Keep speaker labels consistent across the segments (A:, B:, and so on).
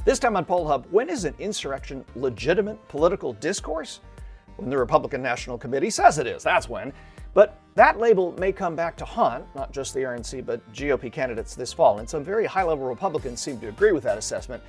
A: This time on Poll Hub, when is an insurrection legitimate political discourse? When the Republican National Committee says it is, that's when. But that label may come back to haunt not just the RNC, but GOP candidates this fall. And some very high-level Republicans seem to agree with that assessment.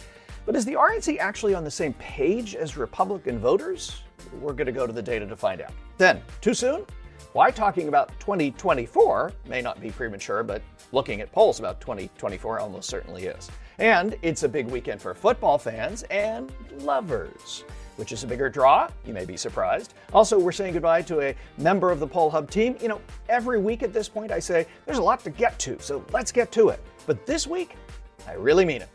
A: But is the RNC actually on the same page as Republican voters? We're going to go to the data to find out. Then, too soon? Why talking about 2024 may not be premature, but looking at polls about 2024 almost certainly is. And it's a big weekend for football fans and lovers. Which is a bigger draw? You may be surprised. Also, we're saying goodbye to a member of the Poll Hub team. You know, every week at this point I say, there's a lot to get to, so let's get to it. But this week, I really mean it.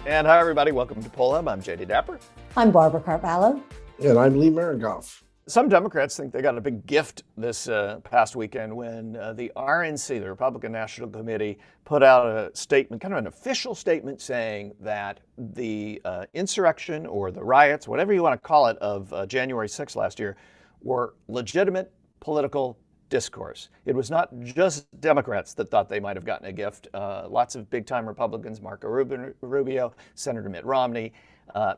A: And hi, everybody. Welcome to Poll Hub. I'm JD Dapper.
B: I'm Barbara Carvalho.
C: And I'm Lee Marigoff.
A: Some Democrats think they got a big gift this past weekend when the RNC, the Republican National Committee, put out a statement, kind of an official statement saying that the insurrection or the riots, whatever you want to call it, of January 6th last year were legitimate political discourse. It was not just Democrats that thought they might have gotten a gift. Lots of big-time Republicans, Marco Rubio, Senator Mitt Romney,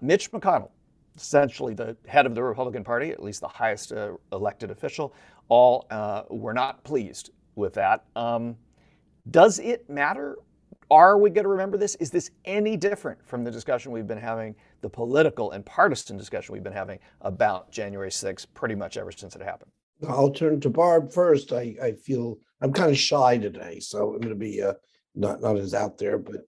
A: Mitch McConnell, essentially the head of the Republican Party, at least the highest elected official, all were not pleased with that. Does it matter? Are we going to remember this? Is this any different from the discussion we've been having, the political and partisan discussion we've been having about January 6th pretty much ever since it happened?
C: I'll turn to Barb first. I feel I'm kind of shy today, so I'm going to be not as out there, but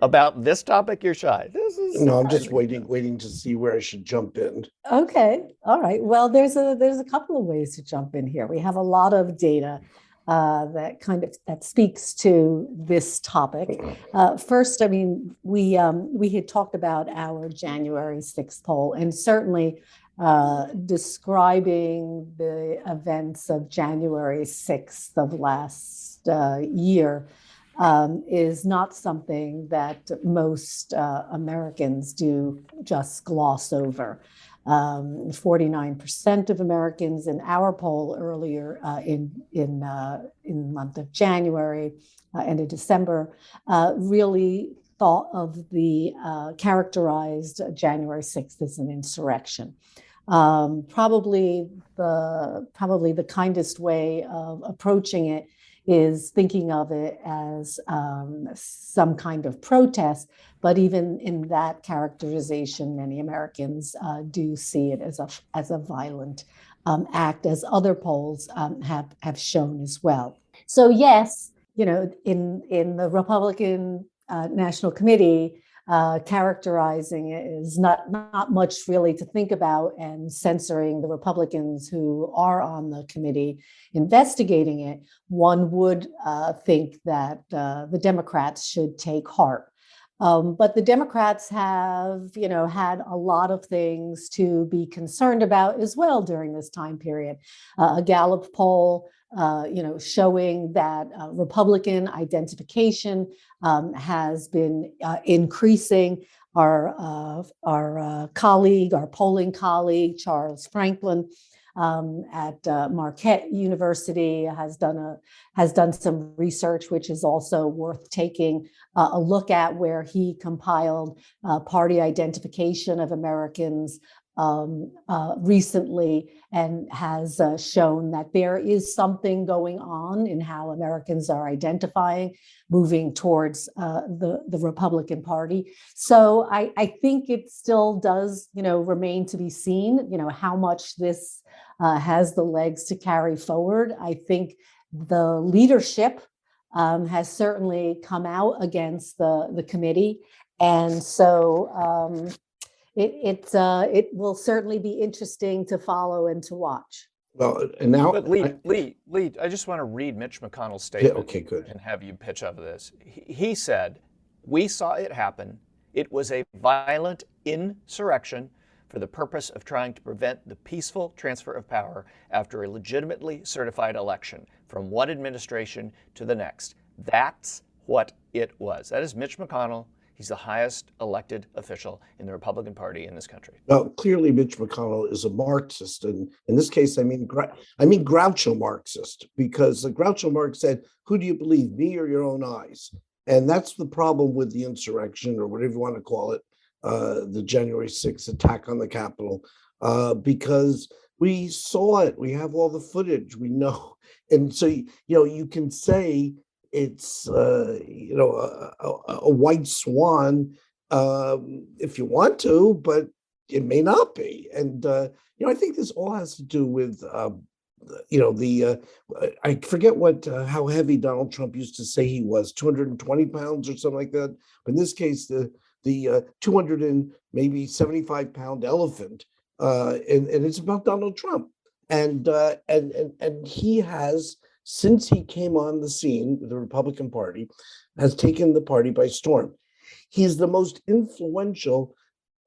A: about this topic, you're shy.
C: No, I'm just waiting to see where I should jump in.
B: Okay, all right. Well, there's a couple of ways to jump in here. We have a lot of data that speaks to this topic. First, I mean, we had talked about our January 6th poll, and certainly describing the events of January 6th of last year is not something that most Americans do just gloss over. 49% of Americans in our poll earlier in the month of January and in December really thought of characterized January 6th as an insurrection. Probably the kindest way of approaching it is thinking of it as some kind of protest, but even in that characterization, many Americans do see it as a violent act, as other polls have shown as well. So yes, you know, in the Republican National Committee, characterizing it is not much really to think about, and censoring the Republicans who are on the committee investigating it, one would think that the Democrats should take heart. But the Democrats have, had a lot of things to be concerned about as well during this time period. A Gallup poll, showing that Republican identification has been increasing. Our polling colleague, Charles Franklin, at Marquette University has done some research, which is also worth taking a look at, where he compiled party identification of Americans recently, and has shown that there is something going on in how Americans are identifying, moving towards the Republican Party. So I think it still does, remain to be seen, how much this has the legs to carry forward. I think the leadership has certainly come out against the committee, and so it will certainly be interesting to follow and to watch.
C: Well, and now,
A: but Lee, I just want to read Mitch McConnell's statement.
C: Yeah, okay, good.
A: And have you pitch up this. He said, "We saw it happen. It was a violent insurrection for the purpose of trying to prevent the peaceful transfer of power after a legitimately certified election from one administration to the next." That's what it was. That is Mitch McConnell. He's the highest elected official in the Republican Party in this country.
C: Well, clearly Mitch McConnell is a Marxist, and in this case, I mean Groucho Marxist, because Groucho Marx said, "Who do you believe, me or your own eyes?" And that's the problem with the insurrection, or whatever you want to call it, the January 6th attack on the Capitol, because we saw it. We have all the footage. We know. And so, you can say it's, a white swan if you want to, but it may not be. And, I think this all has to do with, I forget how heavy Donald Trump used to say he was, 220 pounds or something like that. But in this case, the 200 and maybe 75-pound elephant, and it's about Donald Trump. And he has, since he came on the scene, the Republican Party has taken the party by storm. He's the most influential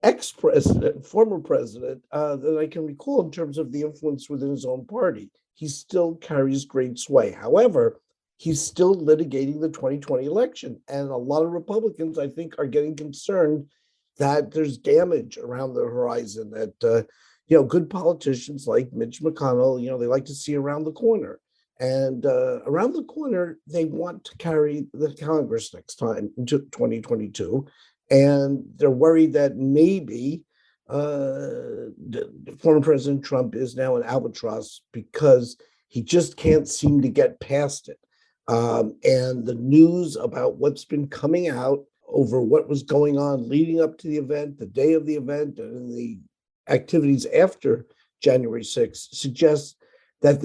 C: ex-president, former president, that I can recall in terms of the influence within his own party. He still carries great sway. However, he's still litigating the 2020 election. And a lot of Republicans, I think, are getting concerned that there's damage around the horizon, that, good politicians like Mitch McConnell, they like to see around the corner. And around the corner, they want to carry the Congress next time into 2022. And they're worried that maybe former President Trump is now an albatross because he just can't seem to get past it. And the news about what's been coming out over what was going on leading up to the event, the day of the event, and the activities after January 6th suggests that,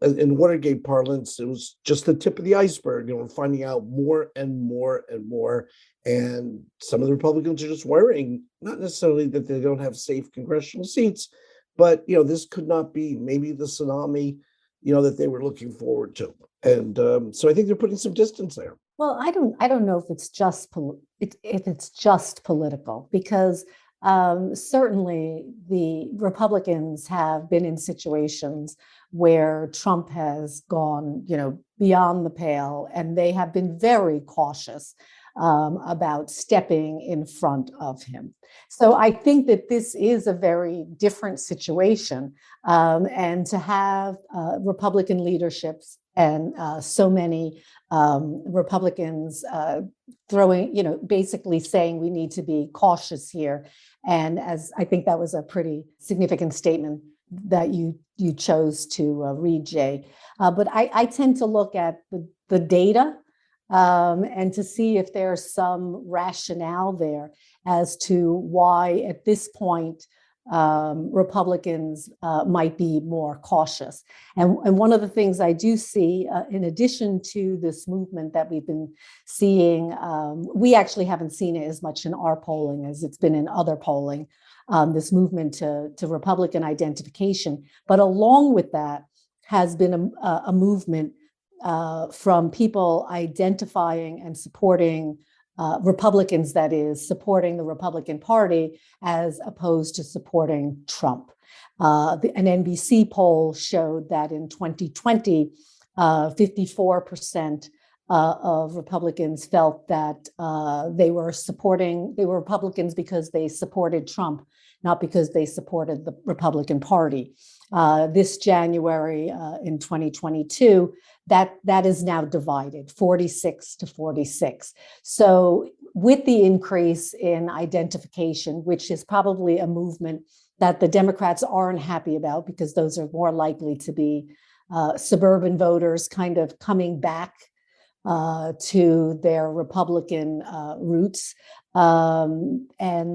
C: in Watergate parlance, it was just the tip of the iceberg. We're finding out more and more and more. And some of the Republicans are just worrying, not necessarily that they don't have safe congressional seats, but, this could not be maybe the tsunami, that they were looking forward to. And so I think they're putting some distance there.
B: Well, I don't know if it's just political, because certainly the Republicans have been in situations where Trump has gone, beyond the pale, and they have been very cautious about stepping in front of him. So I think that this is a very different situation, and to have Republican leaderships and so many Republicans throwing, basically saying we need to be cautious here. And as I think that was a pretty significant statement that you chose to read, Jay. But I tend to look at the data and to see if there's some rationale there as to why at this point Republicans might be more cautious. And one of the things I do see, in addition to this movement that we've been seeing, we actually haven't seen it as much in our polling as it's been in other polling, this movement to Republican identification. But along with that has been a movement from people identifying and supporting Republicans, that is, supporting the Republican Party as opposed to supporting Trump. An NBC poll showed that in 2020, 54% of Republicans felt that they were Republicans because they supported Trump, not because they supported the Republican Party. This January in 2022, that is now divided, 46 to 46. So with the increase in identification, which is probably a movement that the Democrats aren't happy about, because those are more likely to be suburban voters kind of coming back to their Republican roots. And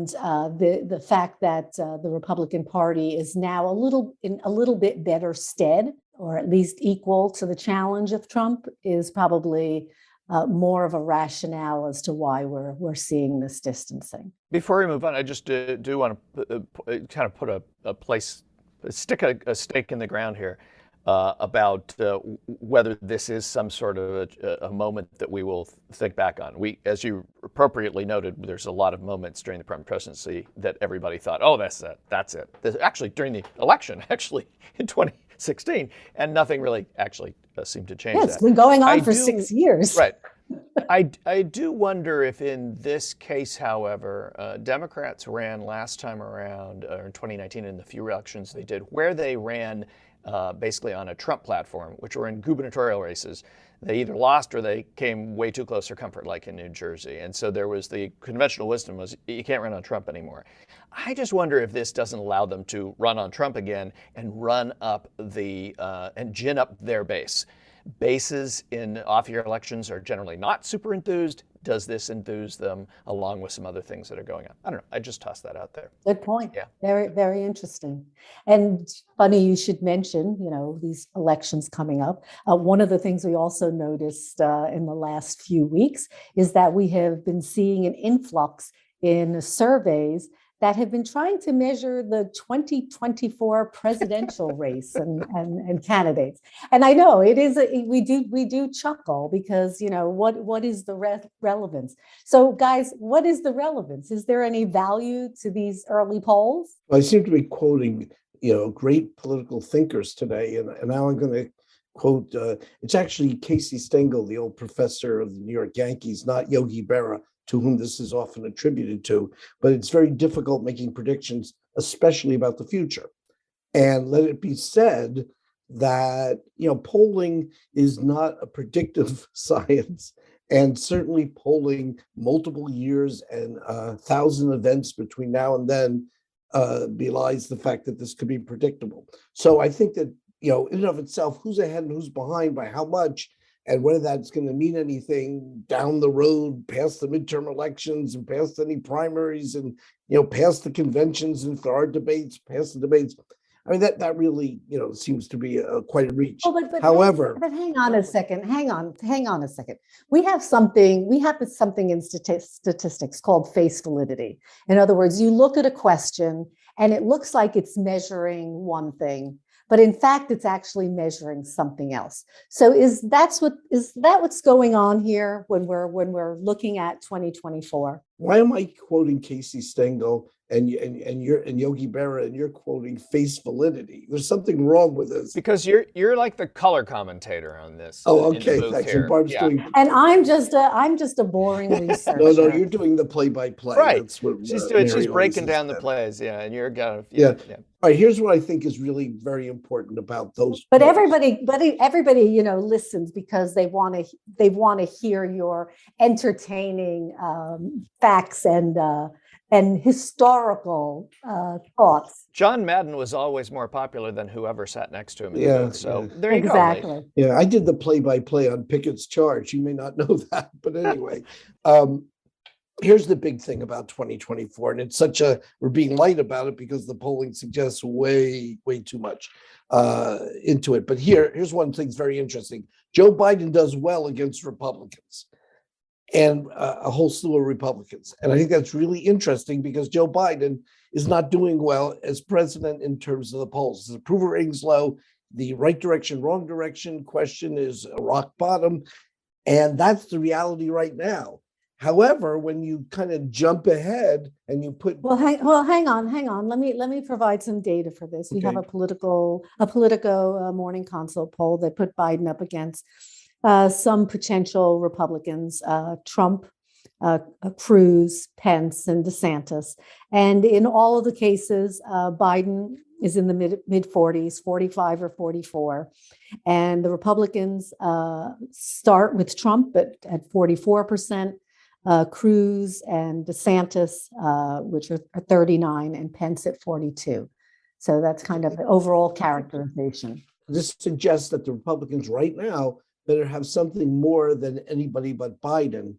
B: the fact that the Republican Party is now in a little bit better stead, or at least equal to the challenge of Trump, is probably more of a rationale as to why we're seeing this distancing.
A: Before we move on, I just do want to kind of put stick a stake in the ground here about whether this is some sort of a moment that we will think back on. As you appropriately noted, there's a lot of moments during the Trump presidency that everybody thought, oh, that's it. Actually, during the election, in 2016, and nothing really actually seemed to change that.
B: It's been going on for 6 years.
A: Right. I do wonder if in this case, however, Democrats ran last time around, or in 2019, in the few elections they did, where they ran basically on a Trump platform, which were in gubernatorial races. They either lost or they came way too close for comfort, like in New Jersey. And so there was the conventional wisdom was you can't run on Trump anymore. I just wonder if this doesn't allow them to run on Trump again and run up and gin up their base. Bases in off-year elections are generally not super enthused. Does this enthuse them along with some other things that are going on? I don't know. I just tossed that out there.
B: Good point.
A: Yeah.
B: Very, very interesting. And funny you should mention, these elections coming up. One of the things we also noticed in the last few weeks is that we have been seeing an influx in surveys that have been trying to measure the 2024 presidential race and candidates. And I know it is, we do chuckle because, what is the relevance? So guys, what is the relevance? Is there any value to these early polls?
C: I seem to be quoting, great political thinkers today. And now I'm going to quote, it's actually Casey Stengel, the old professor of the New York Yankees, not Yogi Berra, to whom this is often attributed to, but it's very difficult making predictions, especially about the future. And let it be said that, polling is not a predictive science, and certainly polling multiple years and 1,000 events between now and then belies the fact that this could be predictable. So I think that, in and of itself, who's ahead and who's behind by how much, and whether that's going to mean anything down the road, past the midterm elections and past any primaries and, past the conventions and if there are debates, past the debates. I mean, that really, seems to be quite a reach.
B: Oh, but
C: However,
B: hang on a second. Hang on a second. We have something in statistics called face validity. In other words, you look at a question and it looks like it's measuring one thing, but in fact, it's actually measuring something else. So is that what's going on here when we're looking at 2024?
C: Why am I quoting Casey Stengel and Yogi Berra, and you're quoting face validity? There's something wrong with this.
A: Because you're like the color commentator on this.
C: Oh, okay. Thanks. And Barb's doing.
B: And I'm just a boring researcher.
C: No, you're doing the play-by-play.
A: Right.
C: That's what
A: She's breaking down the plays. Yeah, and you're gonna.
C: Yeah. All right. Here's what I think is really very important about those.
B: But everybody, listens because they want to hear your entertaining facts and historical thoughts.
A: John Madden was always more popular than whoever sat next to him in the booth. So there you go.
B: Exactly.
C: Yeah, I did the play-by-play on Pickett's charge. You may not know that, but anyway. Here's the big thing about 2024, and we're being light about it because the polling suggests way too much into it. But here's one thing that's very interesting. Joe Biden does well against Republicans and a whole slew of Republicans. And I think that's really interesting because Joe Biden is not doing well as president in terms of the polls. His approval rating's low. The right direction, wrong direction question is a rock bottom. And that's the reality right now. However, when you kind of jump ahead and you put
B: hang on. Let me provide some data for this. We have a Politico Morning Consult poll that put Biden up against some potential Republicans, Trump, Cruz, Pence, and DeSantis. And in all of the cases, Biden is in the mid 40s, 45 or 44. And the Republicans start with Trump at 44%. Cruz and DeSantis, which are 39, and Pence at 42. So that's kind of the overall characterization.
C: This suggests that the Republicans right now better have something more than anybody but Biden,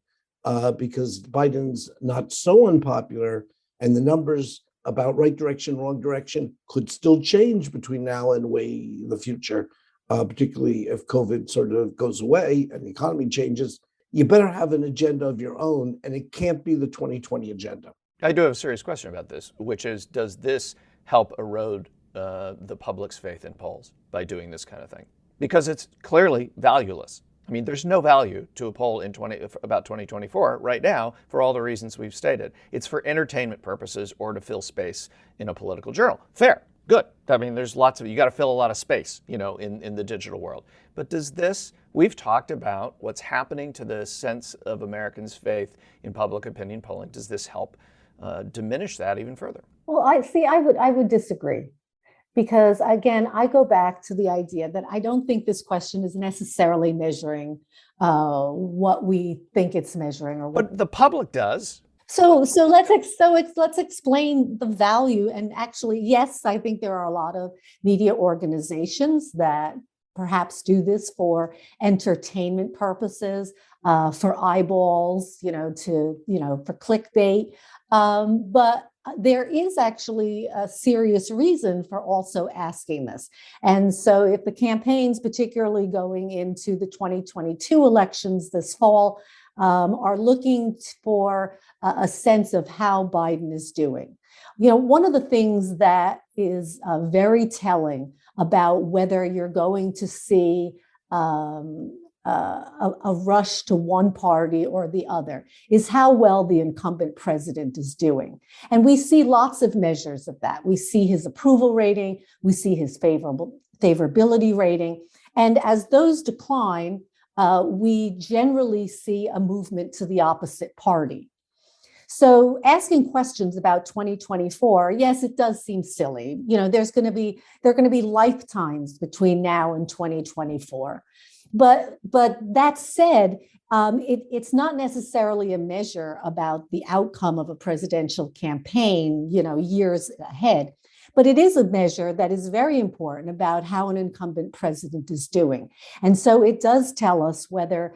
C: because Biden's not so unpopular, and the numbers about right direction, wrong direction could still change between now and way in the future, particularly if COVID sort of goes away and the economy changes. You better have an agenda of your own, and it can't be the 2020 agenda.
A: I do have a serious question about this, which is, does this help erode the public's faith in polls by doing this kind of thing? Because it's clearly valueless. I mean, there's no value to a poll about 2024 right now for all the reasons we've stated. It's for entertainment purposes or to fill space in a political journal. Fair, good. I mean, there's you got to fill a lot of space, in the digital world. But we've talked about what's happening to the sense of Americans' faith in public opinion polling. Does this help diminish that even further?
B: Well, I would disagree. Because again, I go back to the idea that I don't think this question is necessarily measuring what we think it's measuring, or what.
A: But the public does.
B: Let's explain the value. And actually, yes, I think there are a lot of media organizations that perhaps do this for entertainment purposes, for eyeballs, for clickbait. But there is actually a serious reason for also asking this. And so if the campaigns, particularly going into the 2022 elections this fall, are looking for a sense of how Biden is doing. One of the things that is very telling about whether you're going to see a rush to one party or the other is how well the incumbent president is doing. And we see lots of measures of that. We see his approval rating, we see his favorability rating. And as those decline, we generally see a movement to the opposite party. So asking questions about 2024, yes, it does seem silly. There are going to be lifetimes between now and 2024. But that said, it's not necessarily a measure about the outcome of a presidential campaign, years ahead. But it is a measure that is very important about how an incumbent president is doing. And so it does tell us whether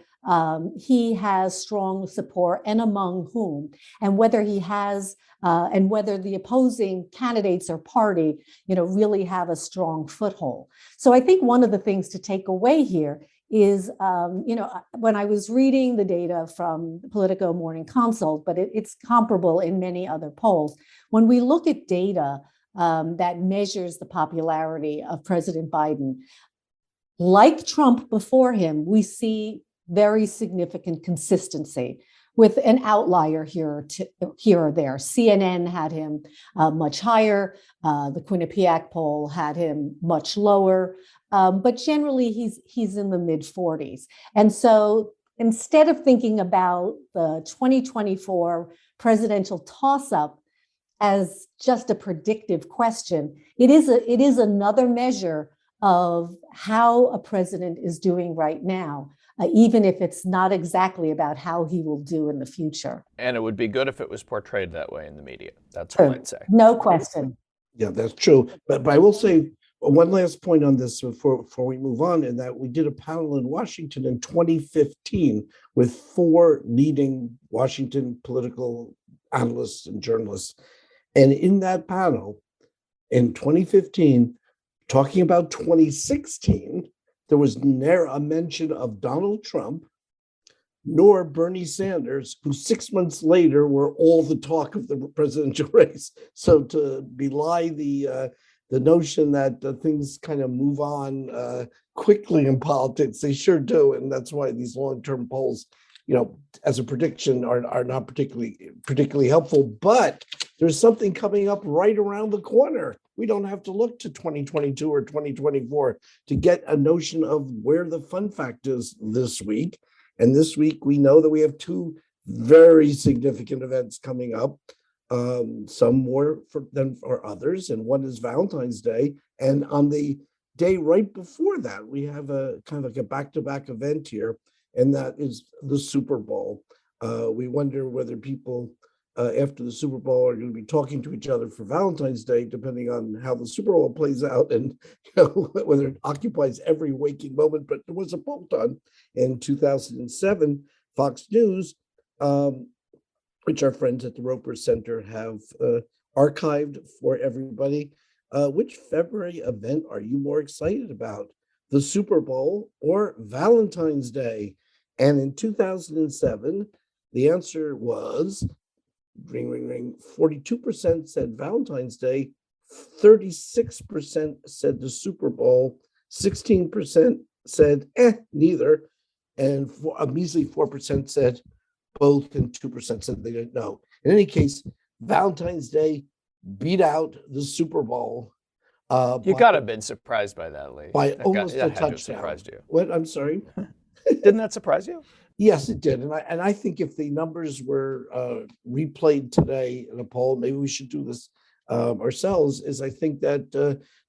B: he has strong support and among whom, and whether he has, and whether the opposing candidates or party, really have a strong foothold. So I think one of the things to take away here is, when I was reading the data from Politico Morning Consult, but it's comparable in many other polls, when we look at data that measures the popularity of President Biden, like Trump before him, we see very significant consistency, with an outlier here or there. CNN had him much higher. The Quinnipiac poll had him much lower. But generally, he's in the mid-40s. And so instead of thinking about the 2024 presidential toss-up as just a predictive question, it is another measure of how a president is doing right now, even if it's not exactly about how he will do in the future.
A: And it would be good if it was portrayed that way in the media. That's all I'd say.
B: No question.
C: Yeah, that's true. But I will say one last point on this before we move on, in that we did a panel in Washington in 2015 with 4 leading Washington political analysts and journalists. And in that panel in 2015, talking about 2016, there was never a mention of Donald Trump nor Bernie Sanders, who 6 months later were all the talk of the presidential race. So to belie the notion that things kind of move on quickly in politics, they sure do. And that's why these long-term polls, as a prediction, are not particularly helpful. But there's something coming up right around the corner. We don't have to look to 2022 or 2024 to get a notion of where the fun fact is this week. And this week, we know that we have 2 very significant events coming up, some more than for others. And one is Valentine's Day. And on the day right before that, we have a kind of like a back-to-back event here, and that is the Super Bowl. We wonder whether people after the Super Bowl are going to be talking to each other for Valentine's Day, depending on how the Super Bowl plays out and whether it occupies every waking moment. But there was a poll done in 2007, Fox News, which our friends at the Roper Center have archived for everybody. Which February event are you more excited about, the Super Bowl or Valentine's Day? And in 2007, the answer was, ring, ring, ring, 42% said Valentine's Day, 36% said the Super Bowl, 16% said neither, and a measly 4% said both, and 2% said they didn't know. In any case, Valentine's Day beat out the Super Bowl.
A: You got to have been surprised by that, Lee.
C: By almost a touchdown.
A: Surprised you.
C: What? I'm sorry?
A: Didn't that surprise you?
C: Yes, it did. And I think if the numbers were replayed today in a poll, maybe we should do this ourselves, is I think that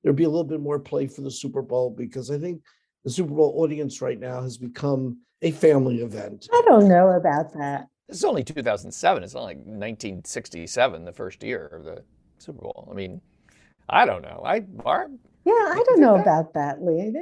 C: there'd be a little bit more play for the Super Bowl, because I think the Super Bowl audience right now has become a family event.
B: I don't know about that.
A: This is only 2007. It's not like 1967, the first year of the Super Bowl. I mean, I don't know. Barb?
B: Yeah, I don't know about that, Lee.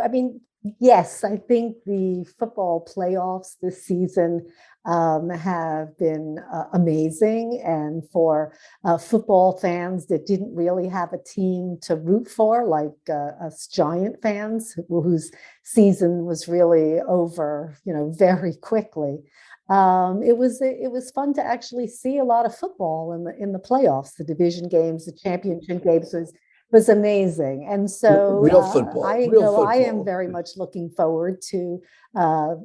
B: I mean, yes, I think the football playoffs this season have been amazing. And for football fans that didn't really have a team to root for, like us Giant fans, whose season was really over, very quickly. It was fun to actually see a lot of football in the playoffs, the division games, the championship games was amazing. And so
C: Real football.
B: I am very much looking forward to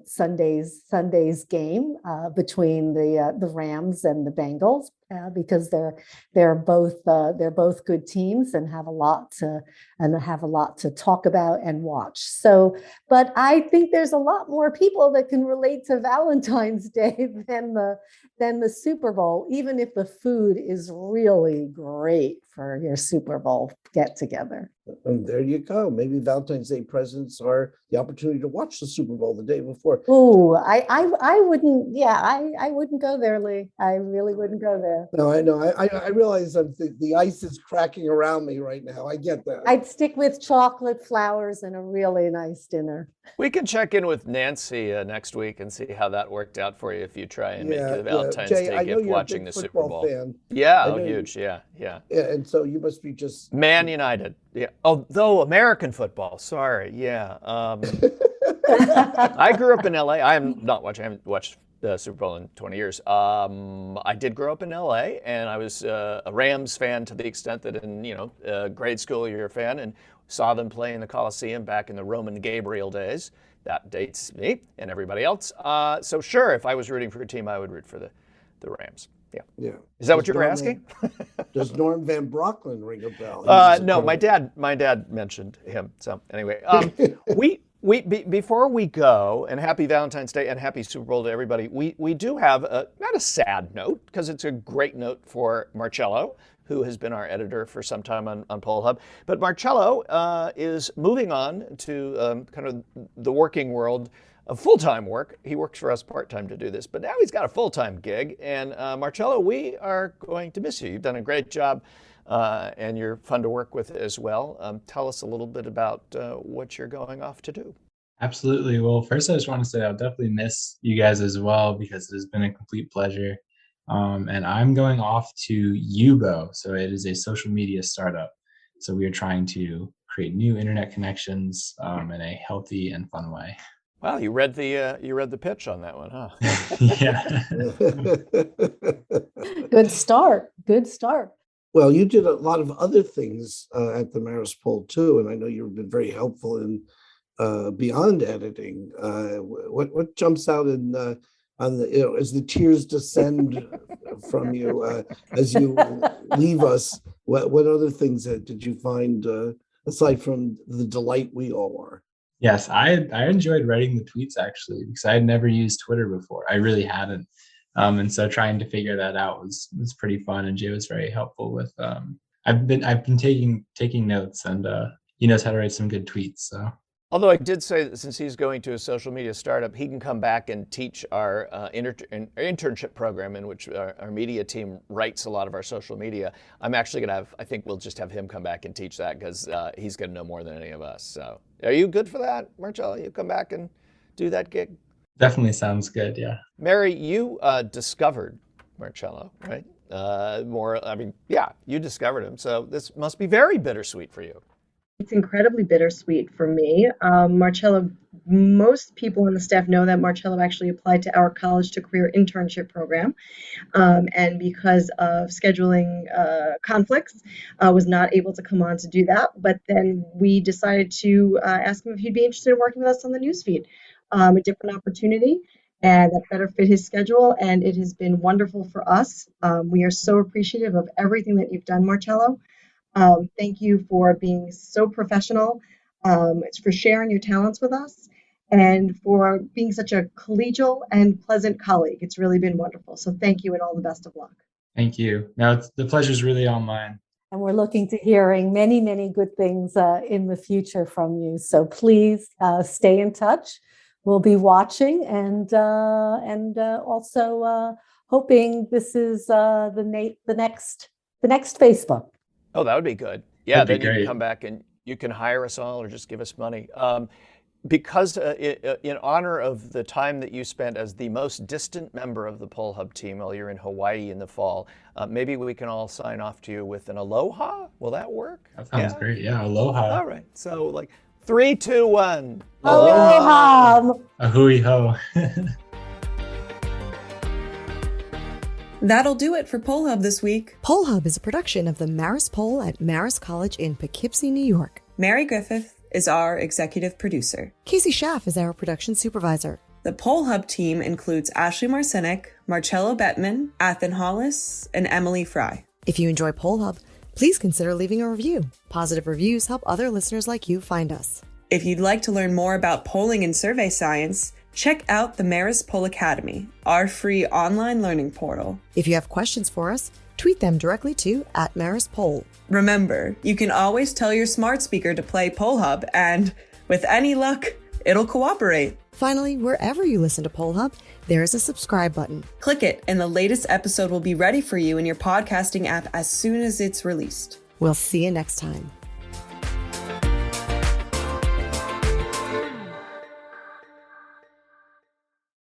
B: Sunday's game between the Rams and the Bengals, because they're both good teams and have a lot to talk about and watch. So, but I think there's a lot more people that can relate to Valentine's Day than the Super Bowl, even if the food is really great for your Super Bowl get together.
C: And there you go. Maybe Valentine's Day presents are the opportunity to watch the Super Bowl the day before.
B: Oh, I wouldn't. Yeah, I wouldn't go there, Lee. I really wouldn't go there.
C: No, I know. I realize the ice is cracking around me right now. I get that.
B: I'd stick with chocolate, flowers, and a really nice dinner.
A: We can check in with Nancy next week and see how that worked out for you if you try and make the Valentine's
C: Jay,
A: Day gift watching the Super Bowl.
C: Fan.
A: Yeah, huge. Yeah.
C: Yeah, and so you must be just
A: Man United. Yeah. Although American football. Sorry. Yeah. I grew up in LA. I haven't watched the Super Bowl in 20 years. I did grow up in LA, and I was a Rams fan to the extent that in grade school you're a fan, and saw them play in the Coliseum back in the Roman Gabriel days. That dates me and everybody else. So sure, if I was rooting for a team, I would root for the Rams. Yeah. Is that what you were asking?
C: Does Norm Van Brocklin ring a bell?
A: No, my dad mentioned him. So anyway, before we go, and happy Valentine's Day and happy Super Bowl to everybody, we do have not a sad note, because it's a great note for Marcello, who has been our editor for some time on Poll Hub. But Marcello is moving on to kind of the working world of full-time work. He works for us part-time to do this, but now he's got a full-time gig. And Marcello, we are going to miss you. You've done a great job, and you're fun to work with as well. Tell us a little bit about what you're going off to do.
D: Absolutely. Well, first I just want to say I'll definitely miss you guys as well, because it has been a complete pleasure. And I'm going off to Yubo. So it is a social media startup. So we are trying to create new internet connections in a healthy and fun way.
A: Wow, you read the pitch on that one, huh?
D: Yeah.
B: Good start.
C: Well, you did a lot of other things at the Marist Poll too, and I know you've been very helpful in beyond editing. What jumps out as the tears descend from you as you leave us? What other things did you find aside from the delight we all are?
D: Yes, I enjoyed writing the tweets, actually, because I had never used Twitter before. I really hadn't. And so trying to figure that out was pretty fun, and Jay was very helpful with I've been taking notes, and he knows how to write some good tweets. So
A: although I did say that since he's going to a social media startup, he can come back and teach our internship program, in which our media team writes a lot of our social media. I'm actually going to I think we'll just have him come back and teach that, because he's going to know more than any of us. So are you good for that, Marcello? You come back and do that gig?
D: Definitely sounds good, yeah.
A: Mary, you discovered Marcello, right? You discovered him. So this must be very bittersweet for you.
E: It's incredibly bittersweet for me. Marcello, most people on the staff know that Marcello actually applied to our college to career internship program. And because of scheduling conflicts, was not able to come on to do that. But then we decided to ask him if he'd be interested in working with us on the newsfeed, a different opportunity, and that better fit his schedule. And it has been wonderful for us. We are so appreciative of everything that you've done, Marcello. Thank you for being so professional, for sharing your talents with us, and for being such a collegial and pleasant colleague. It's really been wonderful. So thank you, and all the best of luck.
D: Thank you. Now the pleasure's really all mine.
B: And we're looking to hearing many, many good things in the future from you. So please stay in touch. We'll be watching and also hoping this is the next Facebook.
A: Oh, that would be good. Yeah,
D: That'd be
A: then you can
D: great.
A: come back and you can hire us all or just give us money. Because in honor of the time that you spent as the most distant member of the Poll Hub team while you're in Hawaii in the fall, maybe we can all sign off to you with an aloha. Will that work?
D: That sounds great. Yeah, aloha.
A: All right. So like 3, 2, 1.
B: Aloha.
D: A hui ho.
F: That'll do it for Poll Hub this week.
G: Poll Hub is a production of the Marist Poll at Marist College in Poughkeepsie, New York.
F: Mary Griffith is our executive producer.
G: Casey Schaff is our production supervisor.
F: The Poll Hub team includes Ashley Marcinick, Marcello Bettman, Athen Hollis, and Emily Fry.
G: If you enjoy Poll Hub, please consider leaving a review. Positive reviews help other listeners like you find us.
F: If you'd like to learn more about polling and survey science, check out the Marist Poll Academy, our free online learning portal.
G: If you have questions for us, tweet them directly to @Marist Poll.
F: Remember, you can always tell your smart speaker to play Poll Hub, and with any luck, it'll cooperate.
G: Finally, wherever you listen to Poll Hub, there is a subscribe button.
F: Click it, and the latest episode will be ready for you in your podcasting app as soon as it's released.
G: We'll see you next time.